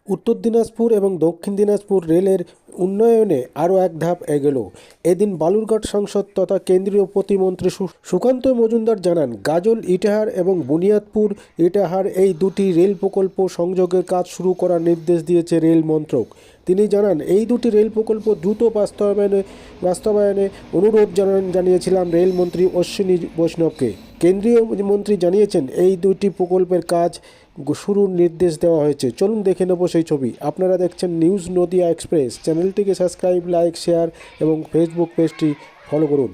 উত্তর দিনাজপুর এবং দক্ষিণ দিনাজপুর রেলের উন্নয়নে আরও এক ধাপ এগোল। এদিন বালুরঘাট সাংসদ তথা কেন্দ্রীয় প্রতিমন্ত্রী সুকান্ত মজুমদার জানান, গাজল ইটাহার এবং বুনিয়াদপুর ইটাহার এই দুটি রেল প্রকল্প সংযোগের কাজ শুরু করার নির্দেশ দিয়েছে রেল মন্ত্রক। তিনি জানান, এই দুটি রেল প্রকল্প দ্রুত বাস্তবায়নে অনুরোধ জানিয়েছিলাম রেলমন্ত্রী অশ্বিনী বৈষ্ণবকে। কেন্দ্রীয় মন্ত্রী জানিয়েছেন, এই দুটি প্রকল্পের কাজ শুরুর নির্দেশ দেওয়া হয়েছে। চলুন দেখে নেব সেই ছবি। আপনারা দেখছেন নিউজ নদিয়া এক্সপ্রেস। চ্যানেলটিকে সাবস্ক্রাইব, লাইক, শেয়ার এবং ফেসবুক পেজটি ফলো করুন।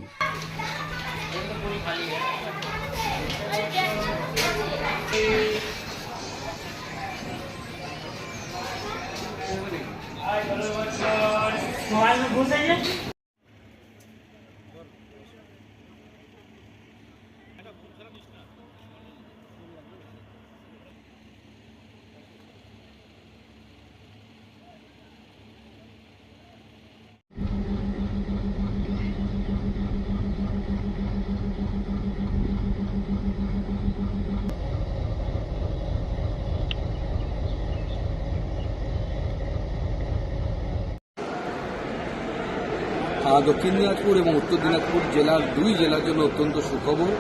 দক্ষিণ দিনাজপুর এবং উত্তর দিনাজপুর জেলার দুই জেলার জন্য অত্যন্ত সুখবর।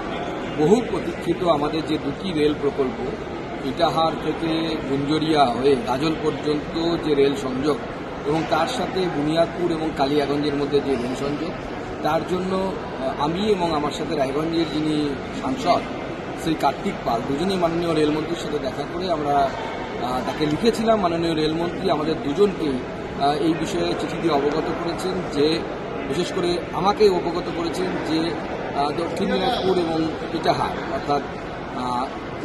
বহু প্রতীক্ষিত আমাদের যে দুটি রেল প্রকল্প, ইটাহার থেকে গুঞ্জরিয়া হয়ে গাজল পর্যন্ত যে রেল সংযোগ এবং তার সাথে বুনিয়াদপুর এবং কালিয়াগঞ্জের মধ্যে যে রেল সংযোগ, তার জন্য আমি এবং আমার সাথে রায়গঞ্জের যিনি সাংসদ শ্রী কার্তিক পাল দুজনেই মাননীয় রেলমন্ত্রীর সাথে দেখা করে আমরা তাকে লিখেছিলাম। মাননীয় রেলমন্ত্রী আমাদের দুজনকেই এই বিষয়ে চিঠি দিয়ে অবগত করেছেন, যে বিশেষ করে আমাকে অবগত করেছেন যে দক্ষিণ দিনাজপুর এবং ইটাহার অর্থাৎ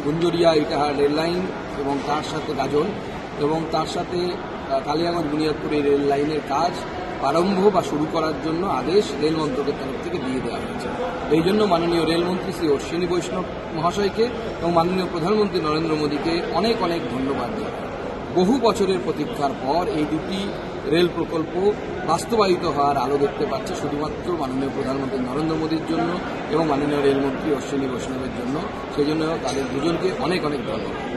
গুঞ্জরিয়া ইটাহার রেল লাইন এবং তার সাথে গাজল এবং তার সাথে কালিয়াগঞ্জ বুনিয়াদপুর এই রেল লাইনের কাজ প্রারম্ভ বা শুরু করার জন্য আদেশ রেল মন্ত্রকের তরফ থেকে দিয়ে দেওয়া হয়েছে। এই জন্য মাননীয় রেলমন্ত্রী শ্রী অশ্বিনী বৈষ্ণব মহাশয়কে এবং মাননীয় প্রধানমন্ত্রী নরেন্দ্র মোদীকে অনেক অনেক ধন্যবাদ জানাই। বহু বছরের প্রতীক্ষার পর এই দুটি রেল প্রকল্প বাস্তবায়িত হওয়ার আলো দেখতে পাচ্ছে শুধুমাত্র মাননীয় প্রধানমন্ত্রী নরেন্দ্র মোদীর জন্য এবং মাননীয় রেলমন্ত্রী অশ্বিনী বৈষ্ণবের জন্য। সেই জন্য তাদের দুজনকে অনেক অনেক ধন্যবাদ।